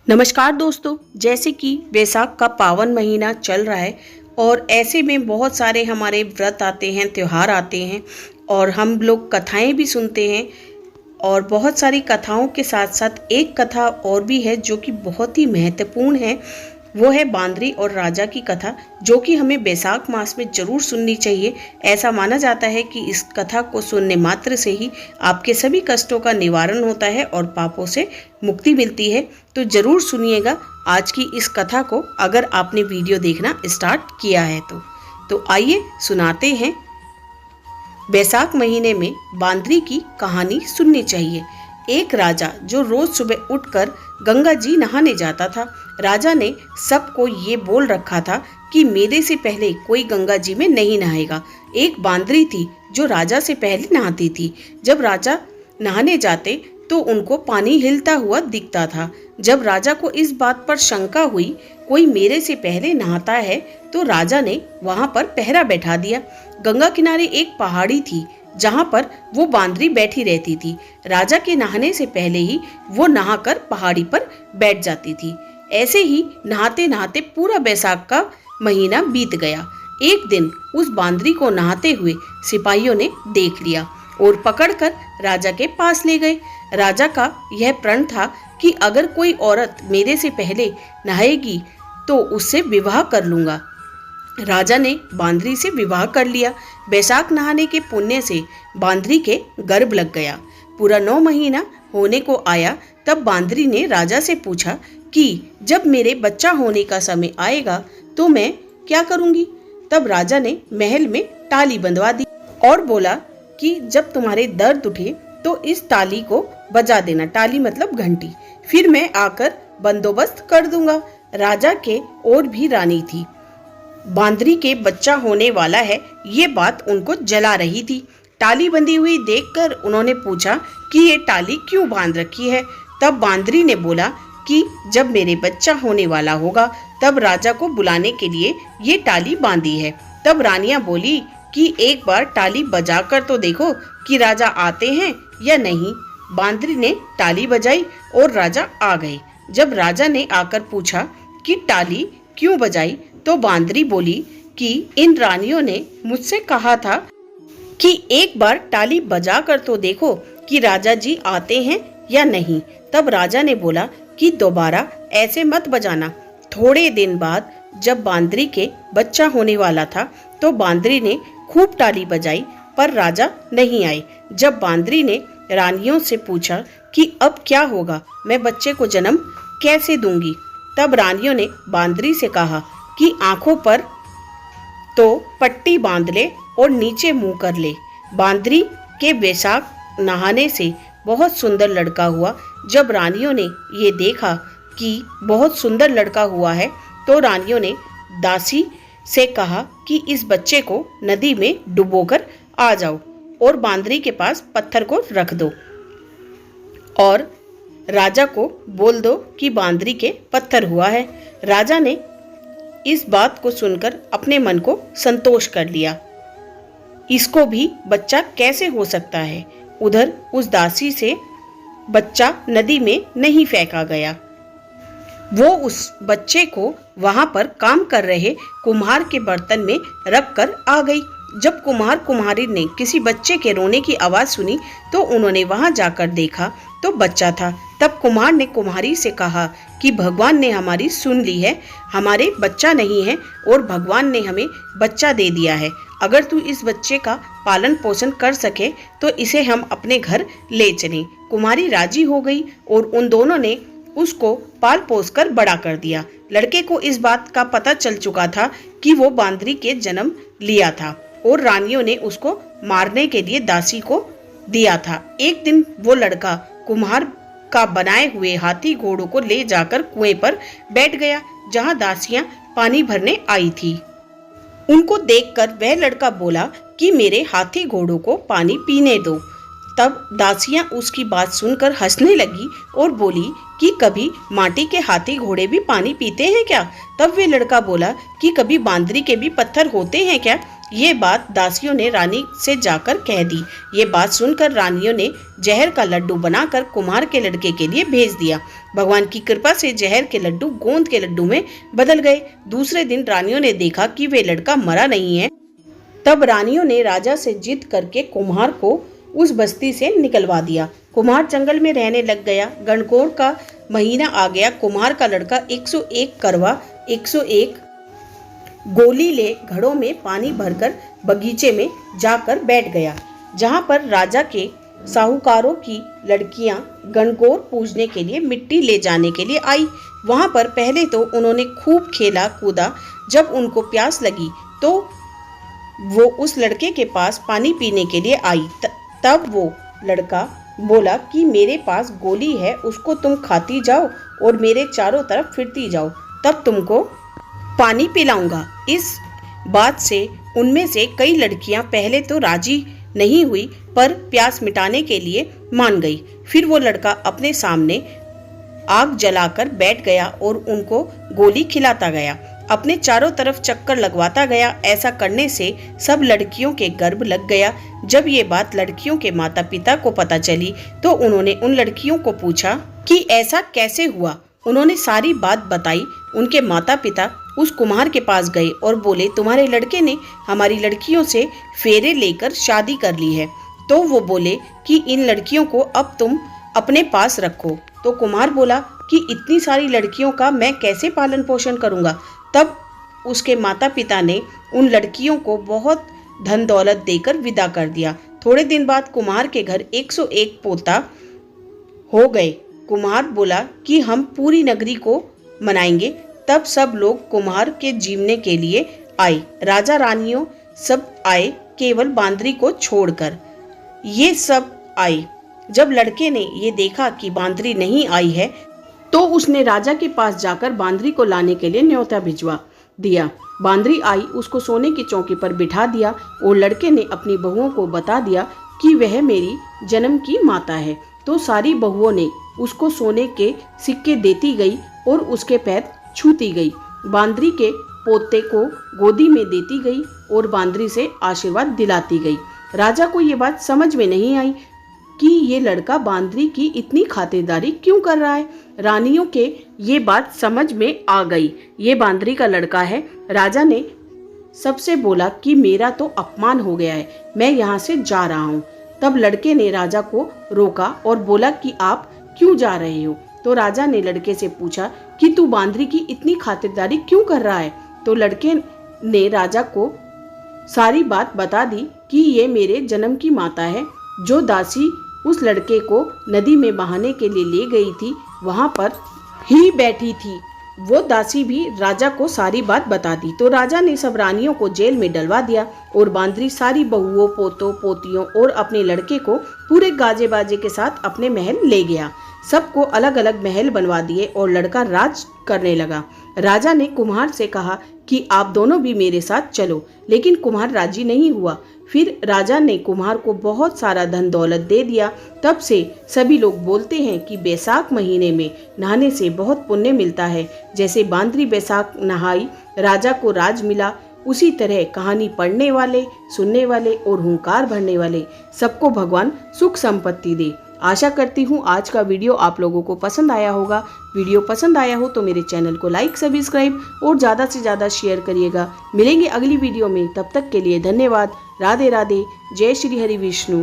नमस्कार दोस्तों, जैसे कि वैसाख का पावन महीना चल रहा है और ऐसे में बहुत सारे हमारे व्रत आते हैं, त्यौहार आते हैं और हम लोग कथाएं भी सुनते हैं। और बहुत सारी कथाओं के साथ साथ एक कथा और भी है जो कि बहुत ही महत्वपूर्ण है। वो है बांदरी और राजा की कथा, जो कि हमें बैसाख मास में जरूर सुननी चाहिए। ऐसा माना जाता है कि इस कथा को सुनने मात्र से ही आपके सभी कष्टों का निवारण होता है और पापों से मुक्ति मिलती है। तो जरूर सुनिएगा आज की इस कथा को, अगर आपने वीडियो देखना स्टार्ट किया है तो आइए सुनाते हैं। बैसाख महीने में बांदरी की कहानी सुननी चाहिए। एक राजा जो रोज सुबह उठकर गंगा जी नहाने जाता था। राजा ने सबको ये बोल रखा था कि मेरे से पहले कोई गंगा जी में नहीं नहाएगा। एक बांदरी थी जो राजा से पहले नहाती थी। जब राजा नहाने जाते तो उनको पानी हिलता हुआ दिखता था। जब राजा को इस बात पर शंका हुई कोई मेरे से पहले नहाता है, तो राजा ने वहां पर पहरा बैठा दिया। गंगा किनारे एक पहाड़ी थी जहां पर वो बांदरी बैठी रहती थी। राजा के नहाने से पहले ही वो नहाकर पहाड़ी पर बैठ जाती थी। ऐसे ही नहाते नहाते पूरा बैसाख का महीना बीत गया। एक दिन उस बांदरी को नहाते हुए सिपाहियों ने देख लिया और पकड़कर राजा के पास ले गए। राजा का यह प्रण था कि अगर कोई औरत मेरे से पहले नहाएगी तो उससे विवाह कर लूंगा। राजा ने बांदरी से विवाह कर लिया। बैसाख नहाने के पुण्य से बांदरी के गर्भ लग गया। पूरा 9 महीना होने को आया तब बांदरी ने राजा से पूछा कि जब मेरे बच्चा होने का समय आएगा तो मैं क्या करूंगी। तब राजा ने महल में टाली बंधवा दी और बोला कि जब तुम्हारे दर्द उठे तो इस टाली को बजा देना। टाली मतलब घंटी। फिर मैं आकर बंदोबस्त कर दूंगा। राजा के और भी रानी थी। बांदरी के बच्चा होने वाला है, ये बात उनको जला रही थी। टाली बंधी हुई देखकर उन्होंने पूछा कि ये टाली क्यों बांध रखी है। तब बांदरी ने बोला कि जब मेरे बच्चा होने वाला होगा तब राजा को बुलाने के लिए ये टाली बांधी है। तब रानियां बोली कि एक बार टाली बजाकर तो देखो कि राजा आते हैं या नहीं। बांदरी ने टाली बजाई और राजा आ गए। जब राजा ने आकर पूछा कि टाली क्यों बजाई, तो बांदरी बोली कि इन रानियों ने मुझसे कहा था कि एक बार टाली बजा कर तो देखो कि राजा जी आते हैं या नहीं। तब राजा ने बोला कि दोबारा ऐसे मत बजाना। थोड़े दिन बाद जब बांदरी के बच्चा होने वाला था तो बांदरी ने खूब टाली बजाई, पर राजा नहीं आए। जब बांदरी ने रानियों से पूछा कि अब क्या होगा, मैं बच्चे को जन्म कैसे दूंगी, तब रानियों ने बांदरी से कहा कि आंखों पर तो पट्टी बांध ले और नीचे मुंह कर ले। बांदरी के बैसाख नहाने से बहुत सुंदर लड़का हुआ। जब रानियों ने ये देखा कि बहुत सुंदर लड़का हुआ है तो रानियों ने दासी से कहा कि इस बच्चे को नदी में डुबोकर आ जाओ और बांदरी के पास पत्थर को रख दो और राजा को बोल दो कि बांदरी के पत्थर हुआ है। राजा ने इस बात को सुनकर अपने मन को संतोष कर लिया। इसको भी बच्चा कैसे हो सकता है। उधर उस दासी से बच्चा नदी में नहीं फेंका गया। वो उस बच्चे को वहां पर काम कर रहे कुम्हार के बर्तन में रख कर आ गई। जब कुम्हार कुम्हारी ने किसी बच्चे के रोने की आवाज सुनी तो उन्होंने वहां जाकर देखा तो बच्चा था। तब कुम्हार ने कुम्हारी से कहा कि भगवान ने हमारी सुन ली है, हमारे बच्चा नहीं है और भगवान ने हमें बच्चा दे दिया है। अगर तू इस बच्चे का पालन पोषण कर सके तो इसे हम अपने घर ले चलें। कुम्हारी राजी हो गई और उन दोनों ने उसको पाल पोस कर बड़ा कर दिया। लड़के को इस बात का पता चल चुका था कि वो बांदरी के जन्म लिया था और रानियों ने उसको मारने के लिए दासी को दिया था। एक दिन वो लड़का कुम्हार का बनाए हुए हाथी घोड़ों को ले जाकर कुएं पर बैठ गया जहां दासियां पानी भरने आई थी। उनको देखकर वह लड़का बोला कि मेरे हाथी घोड़ों को पानी पीने दो। तब दासियां उसकी बात सुनकर हंसने लगी और बोली कि कभी माटी के हाथी घोड़े भी पानी पीते हैं क्या। तब वे लड़का बोला कि कभी बांदरी के भी पत्थर होते हैं क्या। ये बात दासियों ने रानी से जाकर कह दी। ये बात सुनकर रानियों ने जहर का लड्डू बनाकर कुम्हार के लड़के के लिए भेज दिया। भगवान की कृपा से जहर के लड्डू गोंद के लड्डू में बदल गए। दूसरे दिन रानियों ने देखा कि वे लड़का मरा नहीं है। तब रानियों ने राजा से जिद करके कुम्हार को उस बस्ती से निकलवा दिया। कुम्हार जंगल में रहने लग गया। गणगौर का महीना आ गया। कुम्हार का लड़का 101 करवा 101 गोली ले घड़ों में पानी भरकर बगीचे में जाकर बैठ गया, जहां पर राजा के साहूकारों की लड़कियां गणगौर पूजने के लिए मिट्टी ले जाने के लिए आई। वहां पर पहले तो उन्होंने खूब खेला कूदा। जब उनको प्यास लगी तो वो उस लड़के के पास पानी पीने के लिए आई। तब वो लड़का बोला कि मेरे पास गोली है, उसको तुम खाती जाओ और मेरे चारों तरफ फिरती जाओ, तब तुमको पानी पिलाऊंगा। इस बात से उनमें से कई लड़कियां पहले तो राजी नहीं हुई, पर प्यास मिटाने के लिए मान गई। फिर वो लड़का अपने सामने आग जलाकर बैठ गया और उनको गोली खिलाता गया, अपने चारों तरफ चक्कर लगवाता गया। ऐसा करने से सब लड़कियों के गर्भ लग गया। जब ये बात लड़कियों के माता पिता को पता चली तो उन्होंने उन लड़कियों को पूछा कि ऐसा कैसे हुआ। उन्होंने सारी बात बताई। उनके माता पिता उस कुम्हार के पास गए और बोले, तुम्हारे लड़के ने हमारी लड़कियों से फेरे लेकर शादी कर ली है। तो वो बोले कि इन लड़कियों को अब तुम अपने पास रखो। तो कुम्हार बोला कि इतनी सारी लड़कियों का मैं कैसे पालन पोषण करूंगा। तब उसके माता पिता ने उन लड़कियों को बहुत धन दौलत देकर विदा कर दिया। थोड़े दिन बाद कुम्हार के घर 101 पोता हो गए। कुम्हार बोला कि हम पूरी नगरी को मनाएंगे। तब सब लोग कुम्हार के जीवने के लिए आए। राजा रानियों सब आए, केवल बांदरी को छोड़कर। ये सब आए। जब लड़के ने ये देखा कि बांदरी नहीं आई है तो उसने राजा के पास जाकर बांदरी को लाने के लिए न्योता भिजवा दिया। बांदरी आई, उसको सोने की चौकी पर बिठा दिया और लड़के ने अपनी बहुओं को बता दिया कि वह मेरी जन्म की माता है। तो सारी बहुओं ने उसको सोने के सिक्के देती गई और उसके पैर छूती गई। बांदरी के पोते को गोदी में देती गई और बांदरी से आशीर्वाद दिलाती गई। राजा को ये बात समझ में नहीं आई कि ये लड़का बांदरी की इतनी खातिरदारी क्यों कर रहा है। रानियों के ये बात समझ में आ गई, ये बांदरी का लड़का है। राजा ने सबसे बोला कि मेरा तो अपमान हो गया है, मैं यहाँ से जा रहा हूँ। तब लड़के ने राजा को रोका और बोला कि आप क्यों जा रहे हो। तो राजा ने लड़के से पूछा कि तू बांदरी की इतनी खातिरदारी क्यों कर रहा है। तो लड़के ने राजा को सारी बात बता दी कि ये मेरे जन्म की माता है। जो दासी उस लड़के को नदी में बहाने के लिए ले गई थी, वहां पर ही बैठी थी। वो दासी भी राजा को सारी बात बता दी। तो राजा ने सब रानियों को जेल में डलवा दिया और बांदरी सारी बहुओं, पोतों, पोतियों और अपने लड़के को पूरे गाजे बाजे के साथ अपने महल ले गया। सबको अलग अलग महल बनवा दिए और लड़का राज करने लगा। राजा ने कुम्हार से कहा कि आप दोनों भी मेरे साथ चलो, लेकिन कुम्हार राजी नहीं हुआ। फिर राजा ने कुम्हार को बहुत सारा धन दौलत दे दिया। तब से सभी लोग बोलते हैं कि बैसाख महीने में नहाने से बहुत पुण्य मिलता है। जैसे बांदरी बैसाख नहाई, राजा को राज मिला, उसी तरह कहानी पढ़ने वाले, सुनने वाले और हुंकार भरने वाले सबको भगवान सुख संपत्ति दे। आशा करती हूँ आज का वीडियो आप लोगों को पसंद आया होगा। वीडियो पसंद आया हो तो मेरे चैनल को लाइक, सब्सक्राइब और ज़्यादा से ज़्यादा शेयर करिएगा। मिलेंगे अगली वीडियो में, तब तक के लिए धन्यवाद। राधे राधे। जय श्री हरि विष्णु।